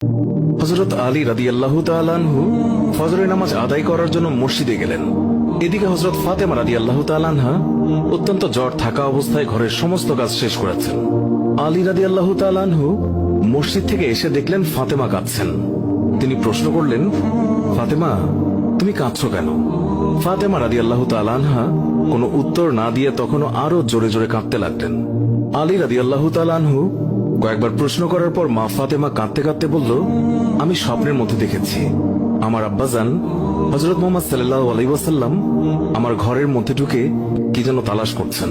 হযরত আলী রাদিয়াল্লাহু তাআলা আনহু ফজরের নামাজ আদায় করার জন্য মসজিদে গেলেন। এদিকে হযরত ফাতেমা রাদিয়াল্লাহু তাআলা আনহা অত্যন্ত জ্বর থাকা অবস্থায় ঘরের সমস্ত কাজ শেষ করেছেন। আলী রাদিয়াল্লাহু তাআলা আনহু মসজিদ থেকে এসে দেখলেন ফাতেমা কাঁদছেন। তিনি প্রশ্ন করলেন, ফাতেমা, তুমি কাঁদছো কেন? ফাতেমা রাদিয়াল্লাহু তাআলা আনহা কোনো উত্তর না দিয়ে তখনও আরো জোরে জোরে কাঁদতে লাগলেন। আলী রাদিয়াল্লাহু তাআলা আনহু কয়েকবার প্রশ্ন করার পর মা ফাতেমা কাঁদতে কাঁদতে বলল, আমি স্বপ্নের মধ্যে দেখেছি আমার আব্বাজান হযরত মুহাম্মদ সাল্লাল্লাহু আলাইহি ওয়াসাল্লাম আমার ঘরের মধ্যে ঢুকে কি যেন তালাশ করছেন।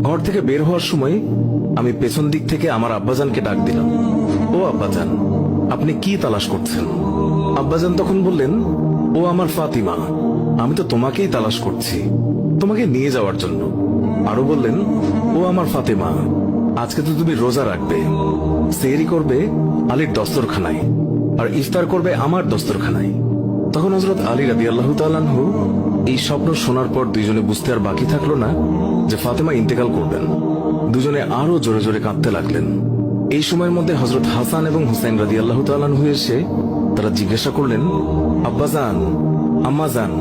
ঘর থেকে বের হওয়ার সময় আমি পেছন দিক থেকে আমার আব্বাজানকে ডাক দিলাম, ও আব্বাজান, আপনি কি তালাশ করছেন? আব্বাজান তখন বললেন, ও আমার ফাতিমা, আমি তো তোমাকেই তালাশ করছি, তোমাকে নিয়ে যাওয়ার জন্য। আরো বললেন, ও আমার ফাতেমা, আজকে তো তুমি রোজা রাখবে, সেহরি করবে আলীর দস্তরখানায় আর ইফতার করবে আমার দস্তরখানায়। তখন হযরত আলী রাদিয়াল্লাহু তাআলা আনহু এই স্বপ্ন শোনার পর দুইজনে বুঝতে আর বাকি থাকলো না যে ফাতেমা ইন্তেকাল করবেন। দুজনে আরো জোরে জোরে কাঁদতে লাগলেন। এই সময়ের মধ্যে হযরত হাসান এবং হুসাইন রাদিয়াল্লাহু তাআলা আনহু এসে তারা জিজ্ঞাসা করলেন, আব্বাজান, আম্মাজান,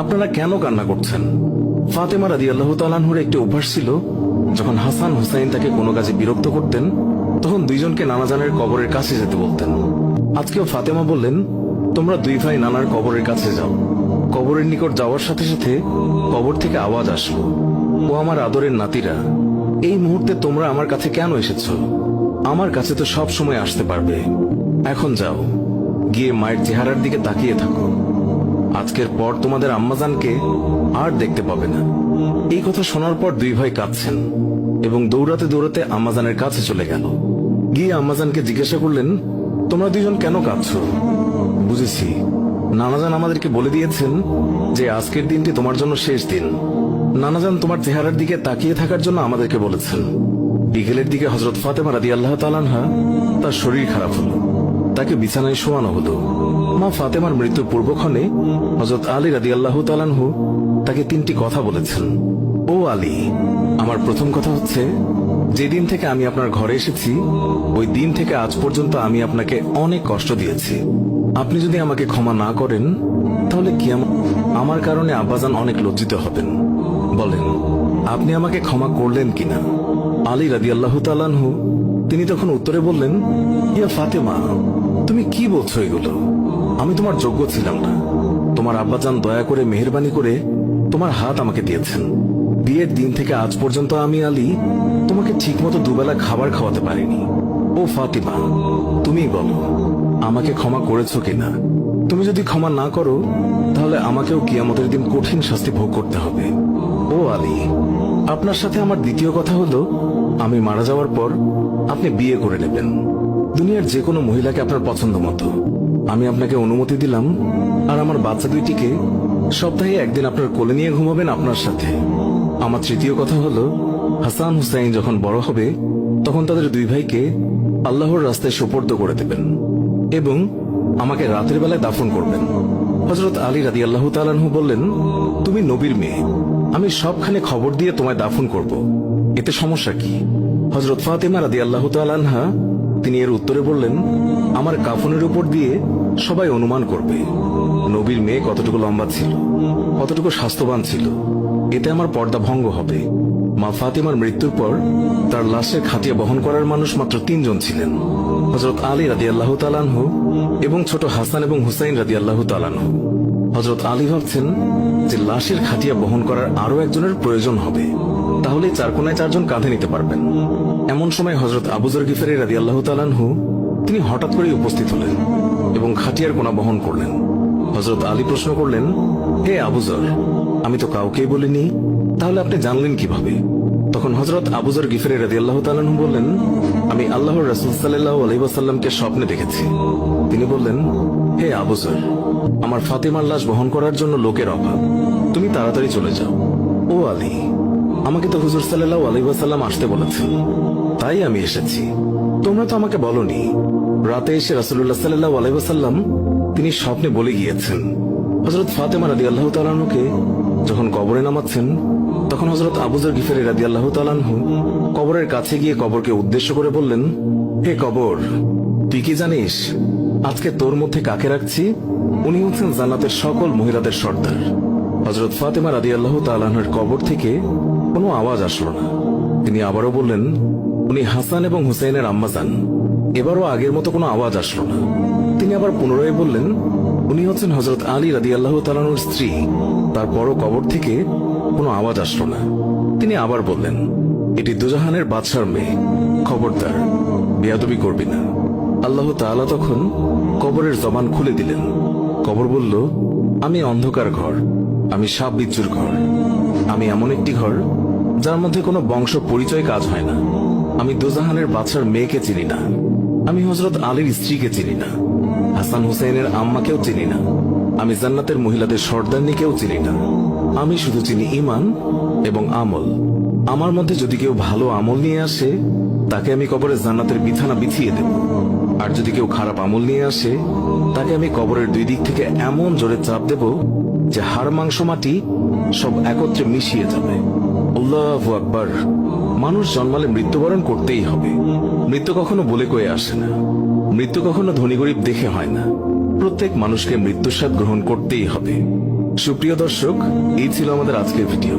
আপনারা কেন কান্না করছেন? ফাতেমা রাদিয়াল্লাহু তাআলা আনহুর একটি অভ্যাস ছিল, যখন হাসান হুসাইন তাকে কোনো কাজে বিরক্ত করতেন তখন দুইজনকে নানাজানের কবরের কাছে যেতে বলতেন। আজকেও ফাতেমা বললেন, তোমরা দুই ভাই নানার কবরের কাছে যাও। কবরের নিকট যাওয়ার সাথে সাথে কবর থেকে আওয়াজ আসলো, ও আমার আদরের নাতিরা, এই মুহূর্তে তোমরা আমার কাছে কেন এসেছ? আমার কাছে তো সব সময় আসতে পারবে। এখন যাও, গিয়ে মায়ের চেহারার দিকে তাকিয়ে থাকো। আজকের পর তোমাদের আম্মাজানকে আর দেখতে পাবে না। এই কথা শোনার পর দুই ভাই কাঁদছেন এবং দৌড়াতে দৌড়াতে আম্মাজানের কাছে চলে গেল। গিয়ে আম্মাজানকে জিজ্ঞাসা করলেন, তোমরা দুইজন কেন কাঁদছো? বুঝেছি, নানাজান আমাদেরকে বলে দিয়েছেন যে আজকের দিনটি তোমার জন্য শেষ দিন। নানাজান তোমার চেহারার দিকে তাকিয়ে থাকার জন্য আমাদেরকে বলেছেন। বিকেলের দিকে হযরত ফাতেমা রাদিয়াল্লাহু তাআলা আনহা তার শরীর খারাপ হলো, তাকে বিছানায় শোয়ানো হলো। মা ফাতেমার মৃত্যুর পূর্বক্ষণে হযরত আলী রাদিয়াল্লাহু তাআলা আনহু তাকে তিনটি কথা বলেছেন। ও আলী, আমার প্রথম কথা হচ্ছে, যেদিন থেকে আমি আপনার ঘরে এসেছি ওই দিন থেকে আজ পর্যন্ত আমি আপনাকে অনেক কষ্ট দিয়েছি। আপনি যদি আমাকে ক্ষমা না করেন তাহলে কি আমার কারণে আব্বাজান অনেক লজ্জিত হবেন। বলেন, আপনি আমাকে ক্ষমা করলেন কিনা? আলী রাদিয়াল্লাহু তাআলা আনহু তিনি তখন উত্তরে বললেন, ইয়া ফাতেমা, তুমি কি বলছো এগুলো? আমি তোমার যোগ্য ছিলাম না। তোমার আব্বাজান দয়া করে মেহেরবানি করে তোমার হাত আমাকে দিয়েছেন। বিয়ের দিন থেকে আজ পর্যন্ত আমি আলী তোমাকে ঠিকমতো দুবেলা খাবার খাওয়াতে পারিনি। ও ফাতিমা, তুমি বলো, আমাকে ক্ষমা করেছো কিনা? তুমি যদি ক্ষমা না করো তাহলে আমাকেও কিয়ামতের দিন কঠিন শাস্তি ভোগ করতে হবে। ও আলী, আপনার সাথে আমার দ্বিতীয় কথা হলো, আমি মারা যাওয়ার পর আপনি বিয়ে করে নেবেন দুনিয়ার যে কোনো মহিলাকে আপনার পছন্দ মতো। আমি আপনাকে অনুমতি দিলাম, আর আমার বাচ্চা দুইটিকে সপ্তাহে একদিন আপনার কোলে নিয়ে ঘুমাবেন আপনার সাথে। আমার তৃতীয় কথা হলো, হাসান হুসাইন যখন বড় হবে তখন তাদের দুই ভাইকে আল্লাহর রাস্তায় সোপর্দ করে দেবেন এবং আমাকে রাতের বেলায় দাফন করবেন। হযরত আলী রাদিয়াল্লাহু তাআলা আনহু বললেন, তুমি নবীর মেয়ে, আমি সবখানে খবর দিয়ে তোমায় দাফন করব, এতে সমস্যা কি? হযরত ফাতেমা রাদিয়াল্লাহু তাআলা আনহা তিনি এর উত্তরে বললেন, আমার কাফনের উপর দিয়ে সবাই অনুমান করবে নবীর মেয়ে কতটুকু লম্বা ছিল, কতটুকু স্বাস্থ্যবান ছিল, এতে আমার পর্দা ভঙ্গ হবে। মা ফাতেমার মৃত্যুর পর তার লাশের খাটিয়া বহন করার মানুষ মাত্র 3 জন ছিলেন, হযরত আলী রাদিয়াল্লাহু তাআলা আনহু এবং ছোট হাসান এবং হুসাইন রাদিয়াল্লাহু তাআলা আনহু। হযরত আলী ভাবছেন যে লাশের খাটিয়া বহন করার আরো একজনের প্রয়োজন হবে, তাহলে 4 কোনায় 4 জন কাঁধে নিতে পারবেন। এমন সময় হযরত আবু যর গিফারী রাদিয়াল্লাহু তাআলা আনহু তিনি হঠাৎ করে উপস্থিত হলেন এবং খাটিয়ার কোনা বহন করলেন। হযরত আলী প্রশ্ন করলেন, হে আবু যর, আমি তো কাউকেই বলিনি, তাহলে আপনি জানলেন কিভাবে? তখন হযরত আবু যর গিফারী রাদিয়াল্লাহু তাআলা আনহু বললেন, আমি আল্লাহর রাসূল সাল্লাল্লাহু আলাইহি ওয়াসাল্লামকে স্বপ্নে দেখেছি। তিনি বললেন, হে আবু যর, আমার ফাতেমার লাশ বহন করার জন্য লোকের অভাব, তুমি তাড়াতাড়ি চলে যাও। ও আলী, আমাকে তো হুজুর সাল্লাল্লাহু আলাইহি ওয়াসাল্লাম আসতে বলেছেন, তাই আমি এসেছি। তোমরা তো আমাকে বলনি। রাতে এসে রাসূলুল্লাহ সাল্লাল্লাহু আলাইহি ওয়াসাল্লাম তিনি স্বপ্নে বলে গিয়েছেন হযরত ফাতেমা রাদিয়াল্লাহু তাআলা আনহুকে যখন কবরে নামাচ্ছেন তখন হযরত আবু যর গিফারী রাদিয়াল্লাহু তাআলা আনহু কবরের কাছে গিয়ে কবরকে উদ্দেশ্য করে বললেন, হে কবর, তুই কি জানিস আজকে তোর মধ্যে কাকে রাখছি? উনি হচ্ছেন জান্নাতের সকল মহিলাদের সর্দার। হযরত ফাতেমা রাদিয়াল্লাহু তাআলা আনহার কবর থেকে কোনো আওয়াজ আসলো না। তিনি আবারও বললেন, উনি হাসান এবং হুসাইনের আম্মা যান। এবারও আগের মতো কোনো আওয়াজ আসলো না। তিনি আবার পুনরায় বললেন, উনি হচ্ছেন হযরত আলী রাদিয়াল্লাহু তাআলা আনহুর স্ত্রী। তারপরও কবর থেকে কোনো আওয়াজ আসলো না। তিনি আবার বললেন, এটি দুজাহানের বাদশার মেয়ে, খবরদার বেয়াদবি করবি না। আল্লাহ তাআলা তখন কবরের জবান খুলে দিলেন। কবর বলল, আমি অন্ধকার ঘর, আমি সাপ বিচ্ছুর ঘর, আমি এমন একটি ঘর যার মধ্যে কোনো বংশ পরিচয় কাজ হয় না। আমি দুজাহানের বাদশার মেয়েকে চিনি না, আমি হযরত আলীর স্ত্রীকে চিনি না, হাসান হুসাইনের আম্মাকেও চিনি না, আমি জান্নাতের মহিলাদের সর্দারনিকেও চিনি না। আমি শুধু চিনি ঈমান এবং আমল। আমার মধ্যে যদি কেউ ভালো আমল নিয়ে আসে, তাকে আমি কবরে জান্নাতের বিছানা বিছিয়ে দেব। আর যদি কেউ খারাপ আমল নিয়ে আসে, তাকে আমি কবরের দুই দিক থেকে এমন জোরে চাপ দেব যে হাড় মাংস মাটি সব একত্রে মিশিয়ে যাবে। আল্লাহু আকবার। মানুষ জন্মালে মৃত্যুবরণ করতেই হবে। মৃত্যু কখনো বলে কয়ে আসে না, মৃত্যু কখনো ধনী গরিব দেখে হয় না। প্রত্যেক মানুষকে মৃত্যুর স্বাদ গ্রহণ করতেই হবে। সুপ্রিয় দর্শক, এই ছিল আমাদের আজকের ভিডিও।